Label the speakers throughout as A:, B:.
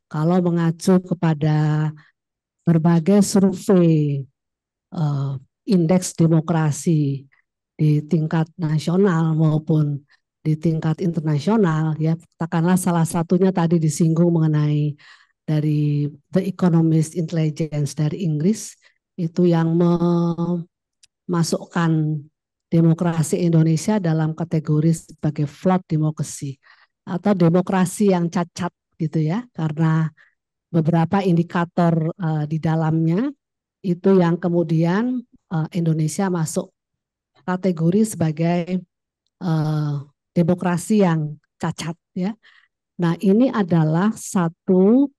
A: Kalau mengacu kepada berbagai survei eh, indeks demokrasi di tingkat nasional maupun di tingkat internasional, ya katakanlah salah satunya tadi disinggung mengenai dari The Economist Intelligence dari Inggris, itu yang memasukkan demokrasi Indonesia dalam kategori sebagai flawed democracy atau demokrasi yang cacat gitu ya, karena beberapa indikator di dalamnya itu yang kemudian Indonesia masuk kategori sebagai demokrasi yang cacat ya. Nah, ini adalah satu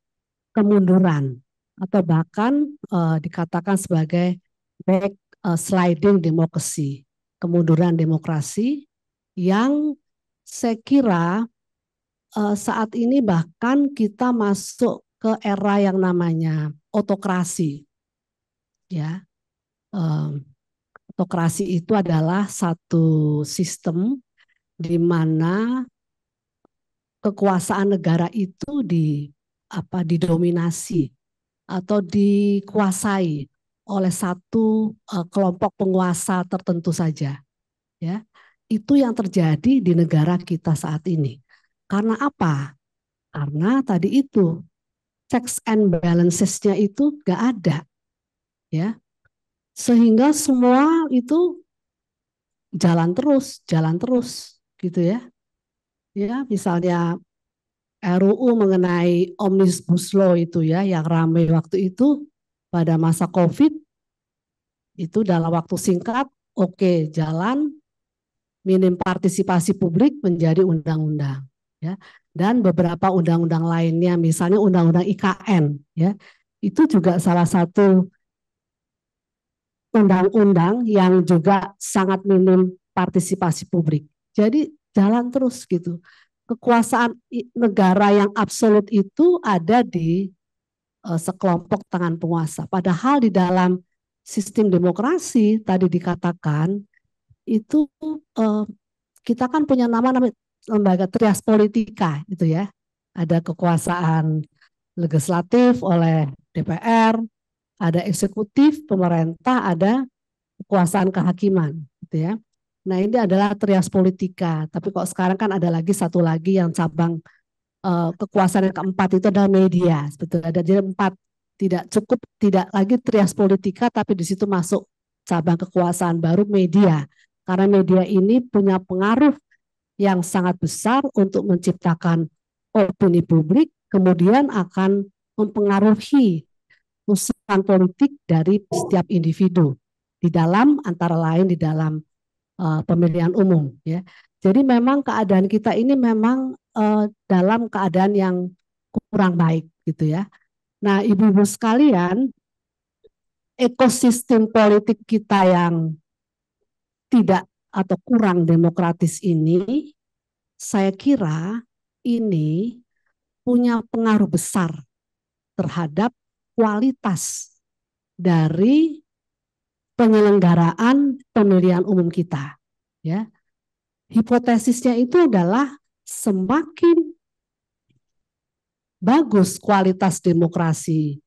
A: kemunduran atau bahkan dikatakan sebagai backsliding demokrasi, kemunduran demokrasi yang saya kira saat ini bahkan kita masuk ke era yang namanya otokrasi ya. Otokrasi itu adalah satu sistem di mana kekuasaan negara itu didominasi atau dikuasai oleh satu kelompok penguasa tertentu saja ya. Itu yang terjadi di negara kita saat ini. Karena apa? Karena tadi itu checks and balances-nya itu nggak ada ya. Sehingga semua itu jalan terus gitu ya. Ya, misalnya RUU mengenai Omnibus Law itu ya yang ramai waktu itu pada masa COVID itu dalam waktu singkat oke, jalan, minim partisipasi publik menjadi undang-undang ya. Dan beberapa undang-undang lainnya misalnya undang-undang IKN ya. Itu juga salah satu undang-undang yang juga sangat minim partisipasi publik. Jadi jalan terus gitu. Kekuasaan negara yang absolut itu ada di sekelompok tangan penguasa. Padahal di dalam sistem demokrasi tadi dikatakan itu eh, kita kan punya nama lembaga trias politika gitu ya. Ada kekuasaan legislatif oleh DPR, ada eksekutif pemerintah, ada kekuasaan kehakiman gitu ya. Nah, ini adalah trias politika, tapi kok sekarang kan ada lagi satu lagi yang cabang kekuasaan yang keempat itu adalah media. Sebetulnya ada jadi empat, tidak cukup, tidak lagi trias politika, tapi di situ masuk cabang kekuasaan baru media. Karena media ini punya pengaruh yang sangat besar untuk menciptakan opini publik, kemudian akan mempengaruhi usulan politik dari setiap individu di dalam antara lain di dalam pemilihan umum ya. Jadi memang keadaan kita ini memang dalam keadaan yang kurang baik gitu ya. Nah, ibu-ibu sekalian, ekosistem politik kita yang tidak atau kurang demokratis ini, saya kira ini punya pengaruh besar terhadap kualitas dari penyelenggaraan pemilihan umum kita. Ya, hipotesisnya itu adalah semakin bagus kualitas demokrasi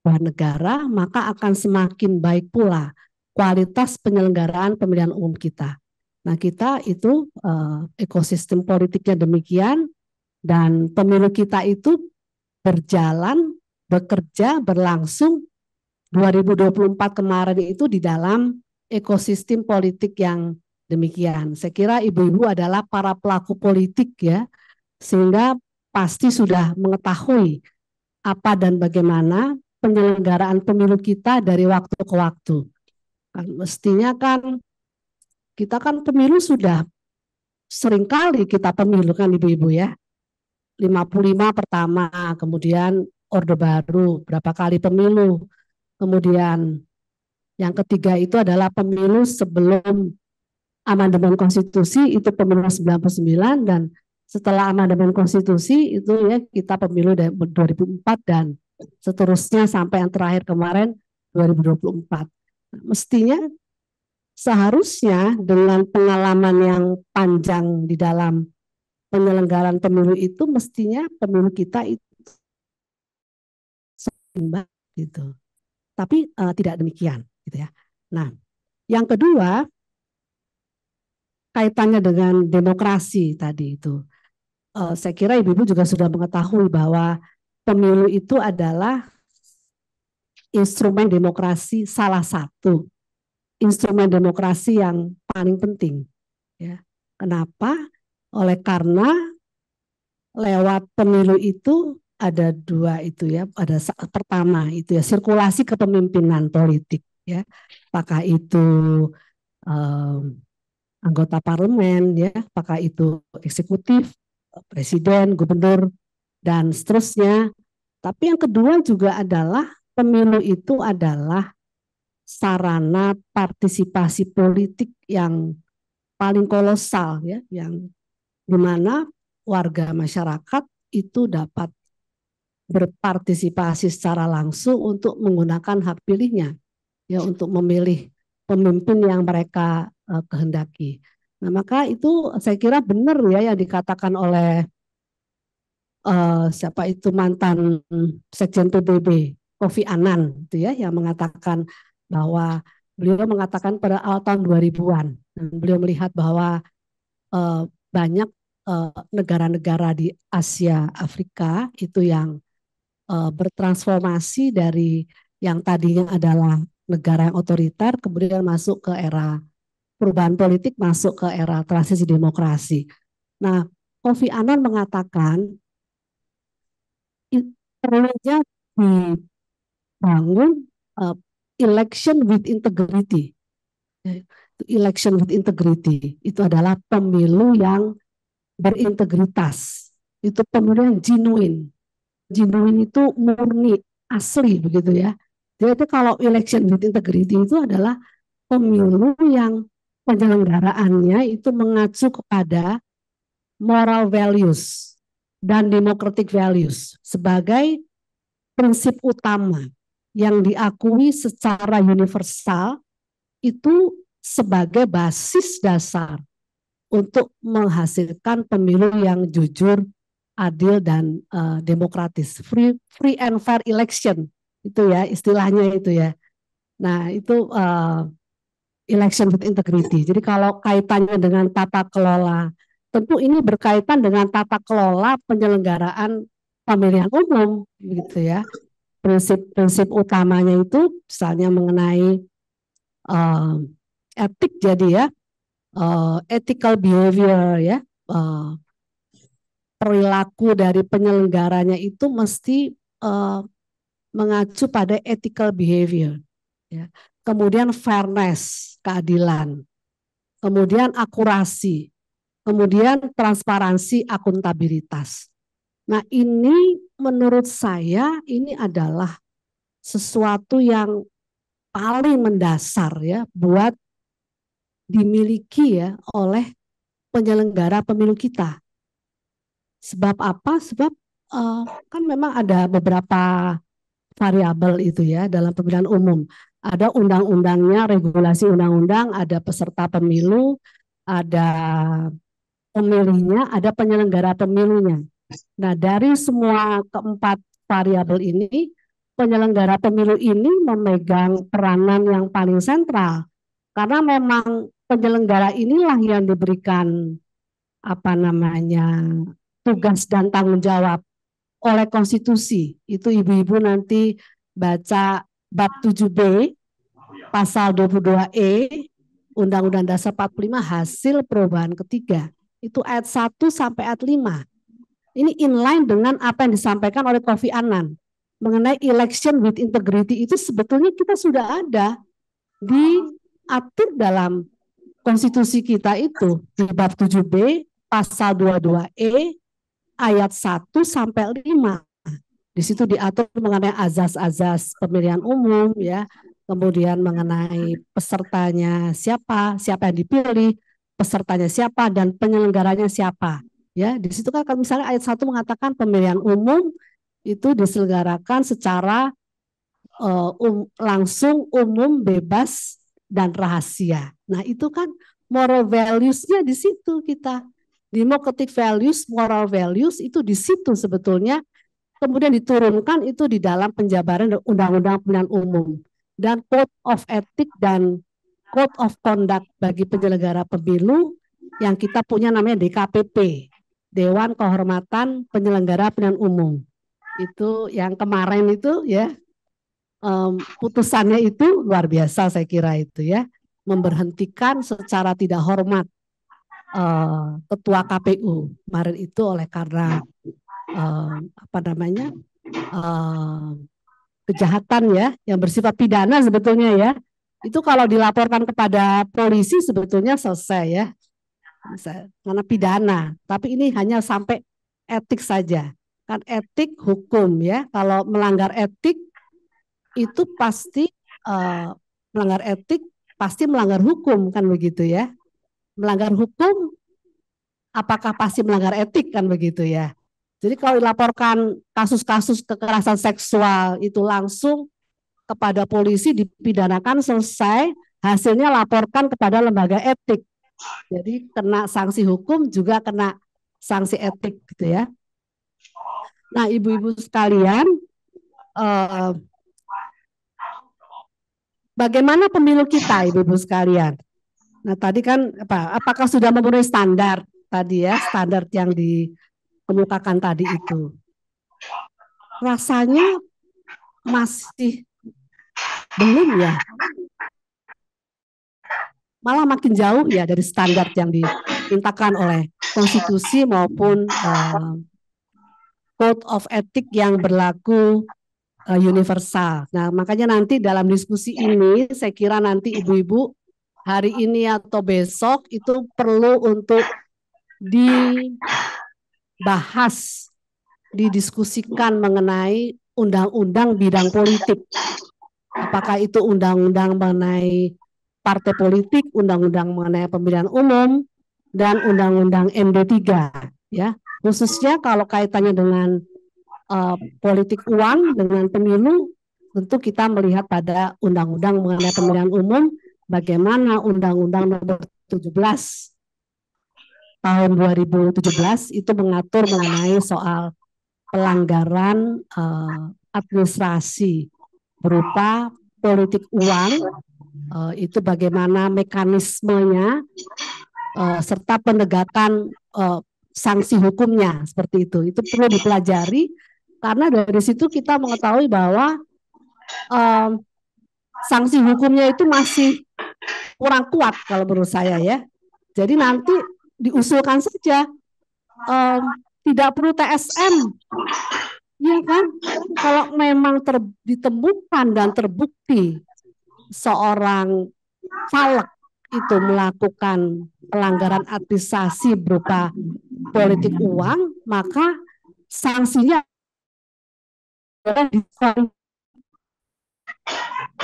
A: negara, maka akan semakin baik pula kualitas penyelenggaraan pemilihan umum kita. Nah, kita itu ekosistem politiknya demikian dan pemilu kita itu berjalan, bekerja, berlangsung 2024 kemarin itu di dalam ekosistem politik yang demikian. Saya kira ibu-ibu adalah para pelaku politik ya, sehingga pasti sudah mengetahui apa dan bagaimana penyelenggaraan pemilu kita dari waktu ke waktu. Kan mestinya kan kita kan pemilu sudah seringkali kita pemilu kan ibu-ibu ya. 55 pertama, kemudian Orde Baru, berapa kali pemilu. Kemudian yang ketiga itu adalah pemilu sebelum amandemen konstitusi, itu pemilu 99, dan setelah amandemen konstitusi itu ya kita pemilu 2004 dan seterusnya sampai yang terakhir kemarin 2024. Mestinya seharusnya dengan pengalaman yang panjang di dalam penyelenggaraan pemilu itu mestinya pemilu kita itu seimbang gitu. Tapi tidak demikian gitu ya. Nah, yang kedua kaitannya dengan demokrasi tadi itu. Saya kira Ibu-ibu juga sudah mengetahui bahwa pemilu itu adalah instrumen demokrasi, salah satu instrumen demokrasi yang paling penting. Ya. Kenapa? Oleh karena lewat pemilu itu ada dua itu ya. Ada pertama itu ya sirkulasi kepemimpinan politik ya. Apakah itu um, anggota parlemen ya, apakah itu eksekutif, presiden, gubernur dan seterusnya. Tapi yang kedua juga adalah pemilu itu adalah sarana partisipasi politik yang paling kolosal ya, yang dimana warga masyarakat itu dapat berpartisipasi secara langsung untuk menggunakan hak pilihnya ya untuk memilih pemimpin yang mereka kehendaki. Nah, maka itu saya kira benar ya yang dikatakan oleh siapa itu mantan Sekjen PBB Kofi Annan itu ya yang mengatakan bahwa beliau mengatakan pada awal tahun 2000-an dan beliau melihat bahwa banyak negara-negara di Asia Afrika itu yang bertransformasi dari yang tadinya adalah negara yang otoriter kemudian masuk ke era perubahan politik, masuk ke era transisi demokrasi. Nah, Kofi Annan mengatakan perlunya dibangun election with integrity. Election with integrity itu adalah pemilu yang berintegritas. Itu pemilu yang genuine. Genuine itu murni, asli begitu ya. Jadi kalau election with integrity itu adalah pemilu yang penyelenggaraannya itu mengacu kepada moral values dan democratic values sebagai prinsip utama yang diakui secara universal itu sebagai basis dasar untuk menghasilkan pemilu yang jujur, adil dan demokratis. Free and fair election itu ya istilahnya itu ya. Nah itu election with integrity. Jadi kalau kaitannya dengan tata kelola, tentu ini berkaitan dengan tata kelola penyelenggaraan pemilihan umum gitu ya. Prinsip-prinsip utamanya itu misalnya mengenai etik jadi ya, ethical behavior ya, perilaku dari penyelenggaranya itu mesti mengacu pada ethical behavior. Ya. Kemudian fairness, keadilan. Kemudian akurasi. Kemudian transparansi, akuntabilitas. Nah ini menurut saya ini adalah sesuatu yang paling mendasar ya buat dimiliki ya oleh penyelenggara pemilu kita. Sebab apa? Sebab kan memang ada beberapa variabel itu ya dalam pemilihan umum. Ada undang-undangnya, regulasi undang-undang, ada peserta pemilu, ada pemilihnya, ada penyelenggara pemilunya. Nah, dari semua keempat variabel ini, penyelenggara pemilu ini memegang peranan yang paling sentral. Karena memang penyelenggara inilah yang diberikan apa namanya tugas dan tanggung jawab oleh konstitusi. Itu ibu-ibu nanti baca bab 7B pasal 22E Undang-Undang Dasar 45 hasil perubahan ketiga. Itu ayat 1 sampai ayat 5. Ini inline dengan apa yang disampaikan oleh Kofi Annan mengenai election with integrity itu sebetulnya kita sudah ada diatur dalam konstitusi kita itu di bab 7B pasal 22E ayat 1 sampai 5. Di situ diatur mengenai azas-azas pemilihan umum ya, kemudian mengenai pesertanya siapa, siapa yang dipilih, pesertanya siapa dan penyelenggaranya siapa. Ya, di situ kan misalnya ayat 1 mengatakan pemilihan umum itu diselenggarakan secara langsung, umum, bebas dan rahasia. Nah, itu kan moral values-nya di situ kita. Democratic values, moral values itu di situ sebetulnya kemudian diturunkan itu di dalam penjabaran undang-undang pemilihan umum dan code of ethic dan code of conduct bagi penyelenggara pemilu yang kita punya namanya DKPP, Dewan Kehormatan Penyelenggara Pemilihan Umum. Itu yang kemarin itu ya, putusannya itu luar biasa saya kira itu ya, memberhentikan secara tidak hormat ketua KPU kemarin itu oleh karena apa namanya kejahatan ya yang bersifat pidana sebetulnya ya, itu kalau dilaporkan kepada polisi sebetulnya selesai ya, karena pidana, tapi ini hanya sampai etik saja, kan etik hukum ya, kalau melanggar etik itu pasti melanggar etik pasti melanggar hukum kan begitu ya, melanggar hukum apakah pasti melanggar etik kan begitu ya. Jadi kalau dilaporkan kasus-kasus kekerasan seksual itu langsung kepada polisi dipidanakan selesai, hasilnya laporkan kepada lembaga etik. Jadi kena sanksi hukum juga kena sanksi etik gitu ya. Nah, ibu-ibu sekalian, bagaimana pemilu kita ibu-ibu sekalian? Nah, tadi kan apakah sudah memenuhi standar tadi ya, standar yang dikemukakan tadi itu? Rasanya masih belum ya. Malah makin jauh ya dari standar yang dimintakan oleh konstitusi maupun code of ethic yang berlaku universal. Nah, makanya nanti dalam diskusi ini saya kira nanti ibu-ibu hari ini atau besok itu perlu untuk dibahas, didiskusikan mengenai undang-undang bidang politik. Apakah itu undang-undang mengenai partai politik, undang-undang mengenai pemilihan umum, dan undang-undang MD3 ya. Khususnya kalau kaitannya dengan politik uang dengan pemilu, tentu kita melihat pada undang-undang mengenai pemilihan umum, bagaimana undang-undang nomor 17 tahun 2017 itu mengatur mengenai soal pelanggaran administrasi berupa politik uang, itu bagaimana mekanismenya serta penegakan sanksi hukumnya seperti itu perlu dipelajari. Karena dari situ kita mengetahui bahwa sanksi hukumnya itu masih kurang kuat kalau menurut saya ya. Jadi nanti diusulkan saja tidak perlu TSM, ya kan? Kalau memang ditemukan dan terbukti seorang caleg itu melakukan pelanggaran administrasi berupa politik uang, maka sanksinya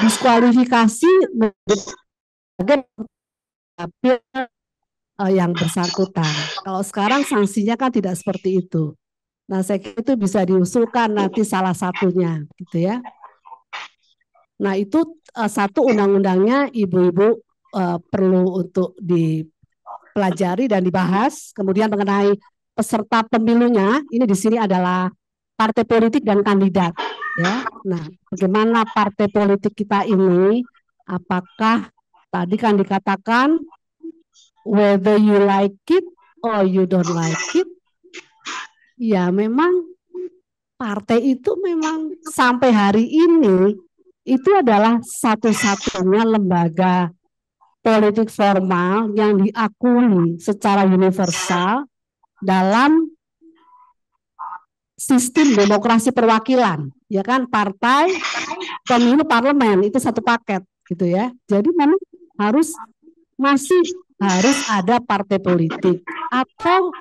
A: diskualifikasi yang bersangkutan. Kalau sekarang sanksinya kan tidak seperti itu. Nah, saya kira itu bisa diusulkan nanti salah satunya, gitu ya. Nah, itu satu undang-undangnya ibu-ibu perlu untuk dipelajari dan dibahas. Kemudian mengenai peserta pemilunya, ini di sini adalah partai politik dan kandidat ya. Nah, bagaimana partai politik kita ini, apakah tadi kan dikatakan whether you like it or you don't like it, ya memang partai itu memang sampai hari ini itu adalah satu-satunya lembaga politik formal yang diakui secara universal dalam sistem demokrasi perwakilan, ya kan, partai, pemilu, parlemen itu satu paket gitu ya. Jadi memang masih harus ada partai politik atau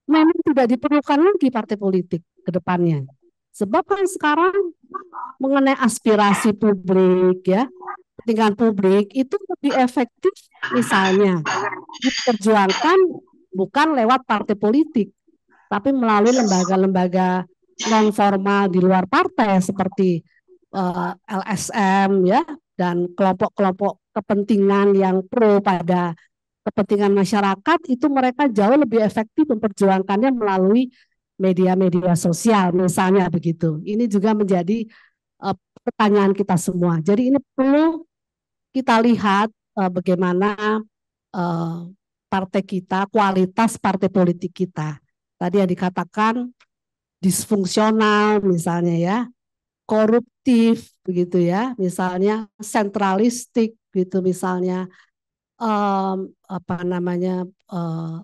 A: memang tidak diperlukan lagi partai politik ke depannya. Sebab kan sekarang mengenai aspirasi publik ya, kepentingan publik itu lebih efektif misalnya diperjuangkan bukan lewat partai politik, tapi melalui lembaga-lembaga non formal di luar partai seperti LSM ya, dan kelompok-kelompok kepentingan yang pro pada kepentingan masyarakat itu mereka jauh lebih efektif memperjuangkannya melalui media-media sosial misalnya begitu. Ini juga menjadi pertanyaan kita semua. Jadi ini perlu kita lihat bagaimana uh, partai kita, kualitas partai politik kita. Tadi yang dikatakan disfungsional misalnya ya, koruptif begitu ya, misalnya sentralistik gitu misalnya, apa namanya, uh,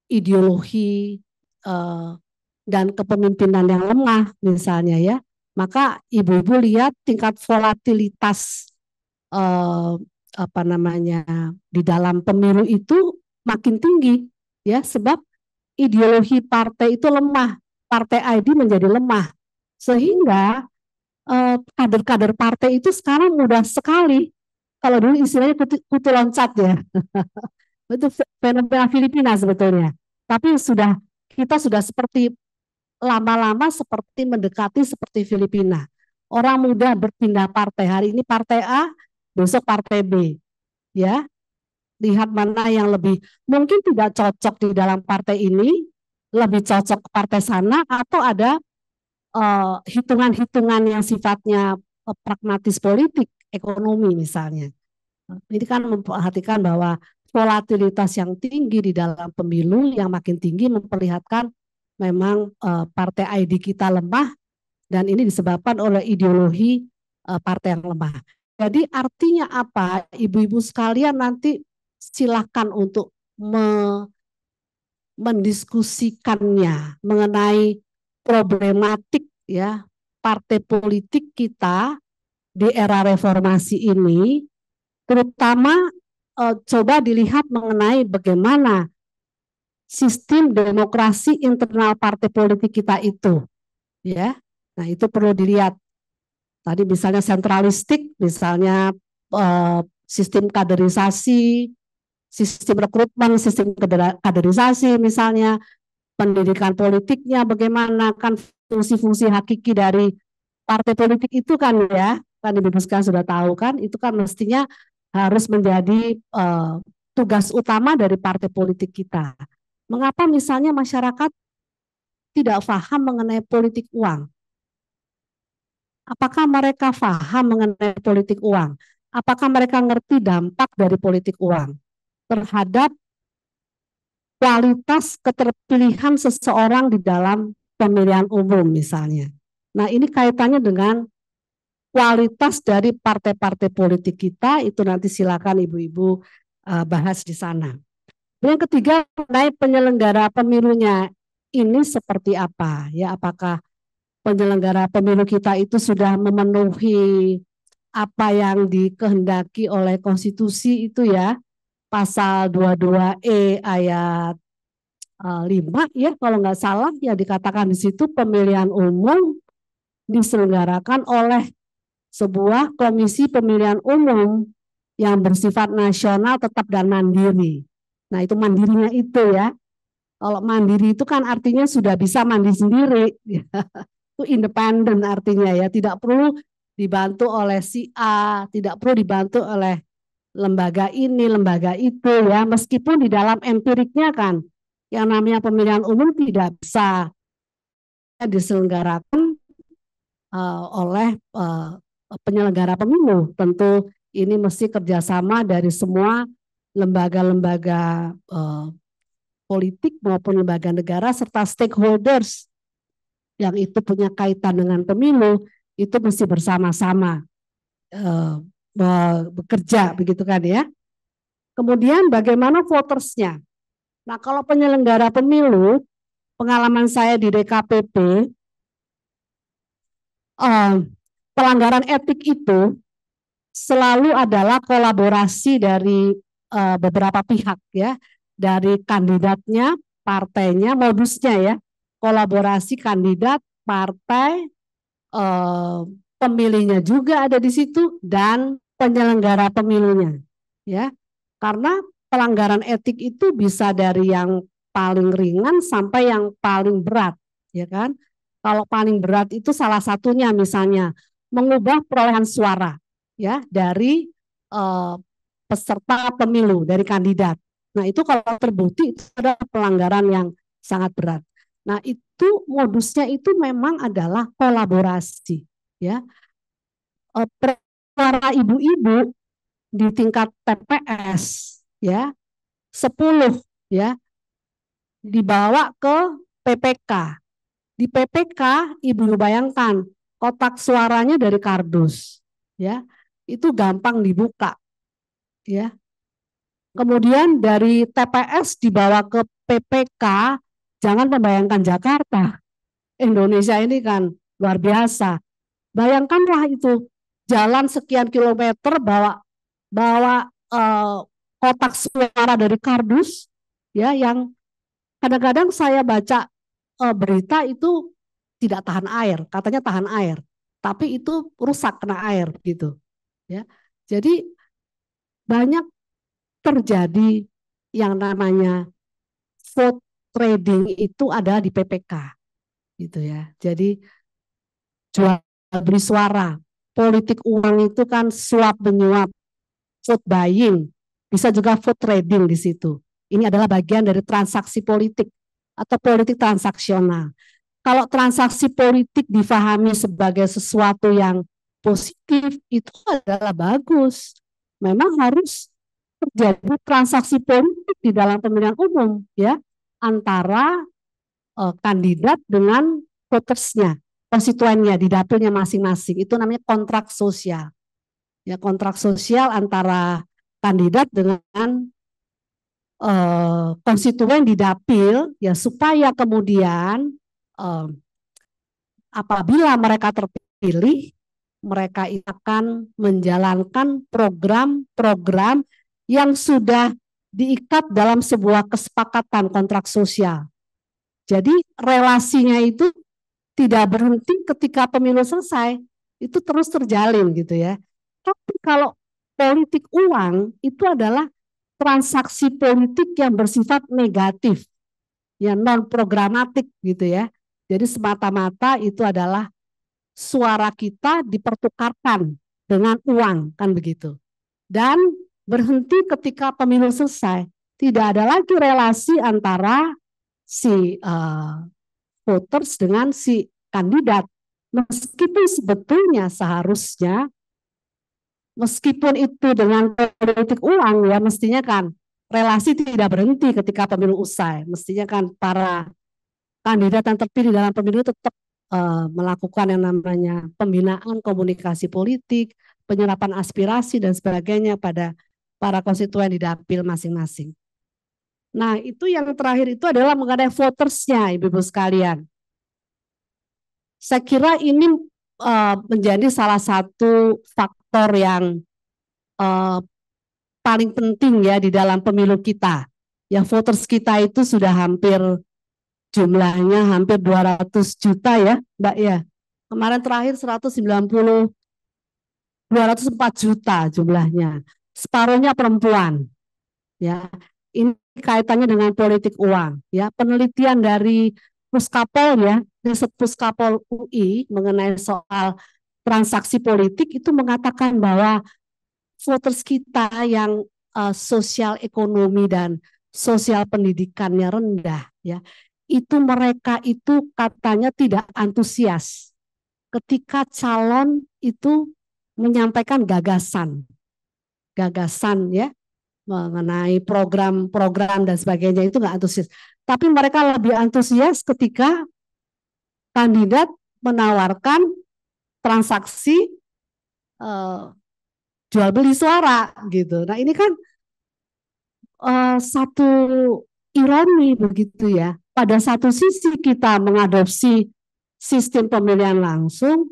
A: ideologi uh, dan kepemimpinan yang lemah misalnya ya, maka ibu-ibu lihat tingkat volatilitas apa namanya di dalam pemilu itu makin tinggi ya, sebab ideologi partai itu lemah, partai ID menjadi lemah, sehingga kader-kader partai itu sekarang mudah sekali, kalau dulu istilahnya kutu loncat ya, itu fenomena Filipina sebetulnya. Tapi kita sudah seperti lama-lama seperti mendekati seperti Filipina. Orang mudah berpindah partai. Hari ini partai A, besok partai B. Ya, lihat mana yang lebih mungkin tidak cocok di dalam partai ini, lebih cocok ke partai sana, atau ada hitungan-hitungan yang sifatnya pragmatis politik, ekonomi misalnya. Ini kan memperhatikan bahwa volatilitas yang tinggi di dalam pemilu yang makin tinggi memperlihatkan memang partai ID kita lemah, dan ini disebabkan oleh ideologi partai yang lemah. Jadi artinya apa? Ibu-ibu sekalian nanti silakan untuk mendiskusikannya mengenai problematik ya partai politik kita di era reformasi ini, terutama coba dilihat mengenai bagaimana sistem demokrasi internal partai politik kita itu, ya. Nah, itu perlu dilihat. Tadi misalnya sentralistik, misalnya sistem kaderisasi, sistem rekrutmen, sistem kaderisasi, misalnya pendidikan politiknya bagaimana, kan fungsi-fungsi hakiki dari partai politik itu kan ya, kan Ibu sekalian sudah tahu kan, itu kan mestinya harus menjadi tugas utama dari partai politik kita. Mengapa misalnya masyarakat tidak paham mengenai politik uang? Apakah mereka paham mengenai politik uang? Apakah mereka ngerti dampak dari politik uang terhadap kualitas keterpilihan seseorang di dalam pemilihan umum misalnya? Nah, ini kaitannya dengan kualitas dari partai-partai politik kita, itu nanti silakan ibu-ibu bahas di sana. Yang ketiga, mengenai penyelenggara pemilunya ini seperti apa ya? Apakah penyelenggara pemilu kita itu sudah memenuhi apa yang dikehendaki oleh konstitusi itu ya, pasal 22E ayat 5 ya kalau nggak salah, ya dikatakan di situ pemilihan umum diselenggarakan oleh sebuah komisi pemilihan umum yang bersifat nasional, tetap dan mandiri. Nah, itu mandirinya itu ya. Kalau mandiri itu kan artinya sudah bisa mandi sendiri. Itu independen artinya ya, tidak perlu dibantu oleh si A, tidak perlu dibantu oleh lembaga ini, lembaga itu ya, meskipun di dalam empiriknya kan yang namanya pemilihan umum tidak bisa diselenggarakan oleh penyelenggara pemilu. Tentu ini mesti kerjasama dari semua lembaga-lembaga politik maupun lembaga negara serta stakeholders yang itu punya kaitan dengan pemilu, itu mesti bersama-sama bekerja begitu kan ya. Kemudian bagaimana votersnya? Nah, kalau penyelenggara pemilu, pengalaman saya di DKPP, pelanggaran etik itu selalu adalah kolaborasi dari beberapa pihak ya, dari kandidatnya, partainya, modusnya ya, kolaborasi kandidat, partai, pemilihnya juga ada di situ, dan penyelenggara pemilunya ya, karena pelanggaran etik itu bisa dari yang paling ringan sampai yang paling berat ya kan. Kalau paling berat itu salah satunya misalnya mengubah perolehan suara ya dari peserta pemilu dari kandidat. Nah, itu kalau terbukti itu adalah pelanggaran yang sangat berat. Nah, itu modusnya itu memang adalah kolaborasi, ya. Para ibu-ibu di tingkat TPS, ya, 10, ya, dibawa ke PPK. Di PPK, ibu bayangkan kotak suaranya dari kardus, ya, itu gampang dibuka, ya. Kemudian dari TPS dibawa ke PPK, jangan membayangkan Jakarta, Indonesia ini kan luar biasa. Bayangkanlah itu jalan sekian kilometer bawa bawa kotak suara dari kardus, ya, yang kadang-kadang saya baca berita itu tidak tahan air, katanya tahan air, tapi itu rusak kena air gitu, ya. Jadi banyak terjadi yang namanya vote trading itu ada di PPK gitu, ya. Jadi jual beli suara, politik uang itu kan suap menyuap, vote buying, bisa juga vote trading di situ. Ini adalah bagian dari transaksi politik atau politik transaksional. Kalau transaksi politik difahami sebagai sesuatu yang positif, itu adalah bagus. Memang harus terjadi transaksi politik di dalam pemilihan umum, ya, antara kandidat dengan votersnya, konstituennya di dapilnya masing-masing. Itu namanya kontrak sosial. Ya, kontrak sosial antara kandidat dengan konstituen di dapil, ya, supaya kemudian apabila mereka terpilih, mereka akan menjalankan program-program yang sudah diikat dalam sebuah kesepakatan kontrak sosial. Jadi relasinya itu tidak berhenti ketika pemilu selesai, itu terus terjalin gitu, ya. Tapi kalau politik uang itu adalah transaksi politik yang bersifat negatif, ya, non programatik gitu, ya. Jadi semata-mata itu adalah suara kita dipertukarkan dengan uang, kan begitu. Dan berhenti ketika pemilu selesai. Tidak ada lagi relasi antara si voters dengan si kandidat. Meskipun sebetulnya seharusnya, meskipun itu dengan politik uang, ya, mestinya kan relasi tidak berhenti ketika pemilu usai. Mestinya kan para kandidat yang terpilih dalam pemilu tetap melakukan yang namanya pembinaan komunikasi politik, penyerapan aspirasi dan sebagainya pada para konstituen di dapil masing-masing. Nah, itu yang terakhir itu adalah mengenai votersnya, ibu-ibu sekalian. Saya kira ini menjadi salah satu faktor yang paling penting, ya, di dalam pemilu kita. Ya, voters kita itu sudah jumlahnya hampir 200 juta, ya, Mbak, ya. Kemarin terakhir 204 juta jumlahnya. Separuhnya perempuan, ya. Ini kaitannya dengan politik uang, ya. Penelitian dari Puskapol, ya, riset Puskapol UI mengenai soal transaksi politik itu mengatakan bahwa voters kita yang sosial ekonomi dan sosial pendidikannya rendah, ya, itu mereka itu katanya tidak antusias ketika calon itu menyampaikan gagasan, ya, mengenai program-program dan sebagainya, itu nggak antusias. Tapi mereka lebih antusias ketika kandidat menawarkan transaksi jual beli suara gitu. Nah, ini kan satu ironi begitu, ya. Pada satu sisi kita mengadopsi sistem pemilihan langsung,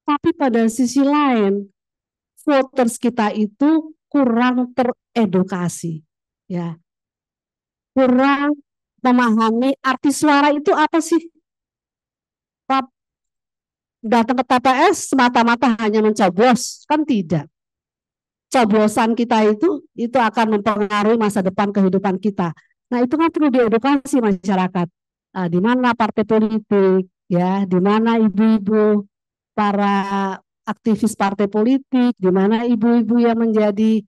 A: tapi pada sisi lain voters kita itu kurang teredukasi, ya, kurang memahami arti suara itu apa sih. Datang ke TPS semata-mata hanya mencoblos, kan tidak. Coblosan kita itu akan mempengaruhi masa depan kehidupan kita. Nah, itu kan perlu diedukasi masyarakat. Di mana partai politik, ya, di mana ibu-ibu para aktivis partai politik, di mana ibu-ibu yang menjadi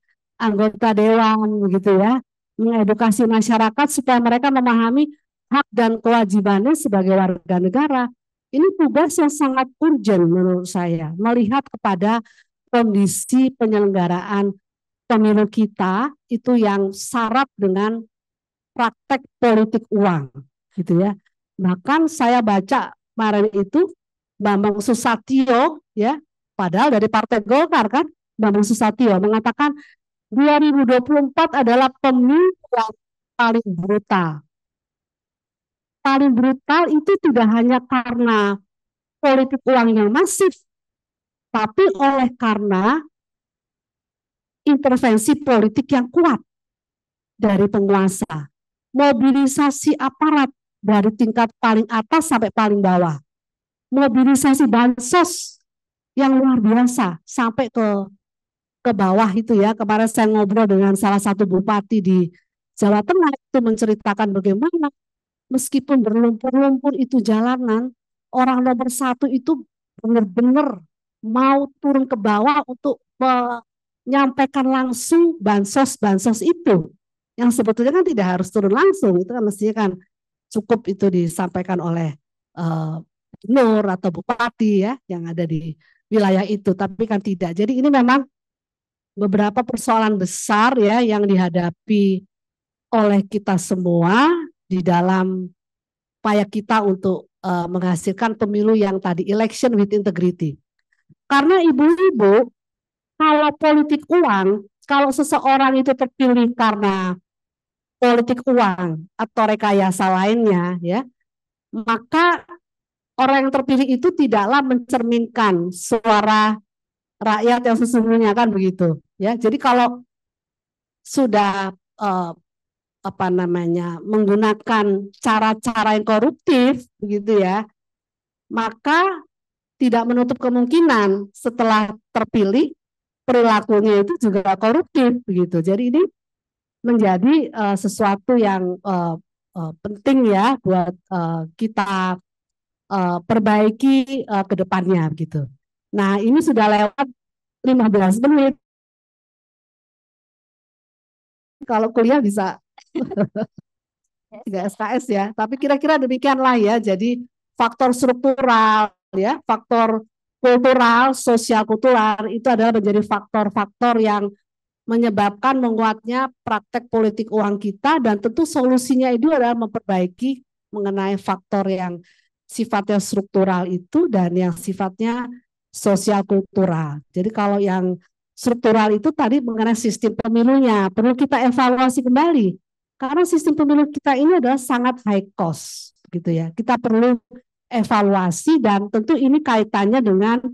A: anggota dewan begitu ya, mengedukasi masyarakat supaya mereka memahami hak dan kewajibannya sebagai warga negara. Ini tugas yang sangat urgent menurut saya, melihat kepada kondisi penyelenggaraan pemilu kita itu yang syarat dengan praktek politik uang gitu ya. Bahkan saya baca kemarin itu Bambang Susatyo ya, padahal dari Partai Golkar kan, Bambang Susatyo mengatakan 2024 adalah pemilu yang paling brutal. Paling brutal itu tidak hanya karena politik uang yang masif, tapi oleh karena intervensi politik yang kuat dari penguasa. Mobilisasi aparat dari tingkat paling atas sampai paling bawah. Mobilisasi bansos yang luar biasa sampai ke bawah itu ya. Kemarin saya ngobrol dengan salah satu bupati di Jawa Tengah itu menceritakan bagaimana meskipun berlumpur-lumpur itu jalanan, orang nomor satu itu benar-benar mau turun ke bawah untuk menyampaikan langsung bansos-bansos itu. Yang sebetulnya kan tidak harus turun langsung, itu kan mestinya kan cukup itu disampaikan oleh gubernur atau bupati ya yang ada di wilayah itu, tapi kan tidak. Jadi ini memang beberapa persoalan besar ya yang dihadapi oleh kita semua di dalam upaya kita untuk menghasilkan pemilu yang tadi election with integrity. Karena ibu-ibu, kalau politik uang, kalau seseorang itu terpilih karena politik uang atau rekayasa lainnya ya, maka orang yang terpilih itu tidaklah mencerminkan suara rakyat yang sesungguhnya kan begitu ya. Jadi kalau sudah apa namanya menggunakan cara-cara yang koruptif begitu ya, maka tidak menutup kemungkinan setelah terpilih perilakunya itu juga koruptif begitu. Jadi ini menjadi sesuatu yang penting ya buat kita perbaiki ke depannya gitu. Nah, ini sudah lewat 15 menit. Kalau kuliah bisa 3 SKS ya, tapi kira-kira demikianlah ya. Jadi faktor struktural ya, faktor kultural, sosial kultural itu adalah menjadi faktor-faktor yang menyebabkan menguatnya praktek politik uang kita, dan tentu solusinya itu adalah memperbaiki mengenai faktor yang sifatnya struktural itu dan yang sifatnya sosial kultural. Jadi kalau yang struktural itu tadi mengenai sistem pemilunya perlu kita evaluasi kembali karena sistem pemilu kita ini adalah sangat high cost gitu ya. Kita perlu evaluasi dan tentu ini kaitannya dengan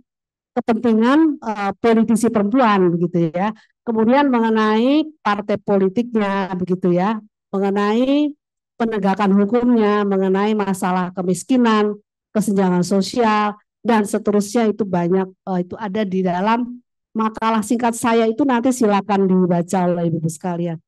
A: kepentingan politisi perempuan begitu ya. Kemudian mengenai partai politiknya begitu ya, mengenai penegakan hukumnya, mengenai masalah kemiskinan, kesenjangan sosial dan seterusnya itu banyak itu ada di dalam makalah singkat saya itu, nanti silakan dibaca oleh Ibu sekalian.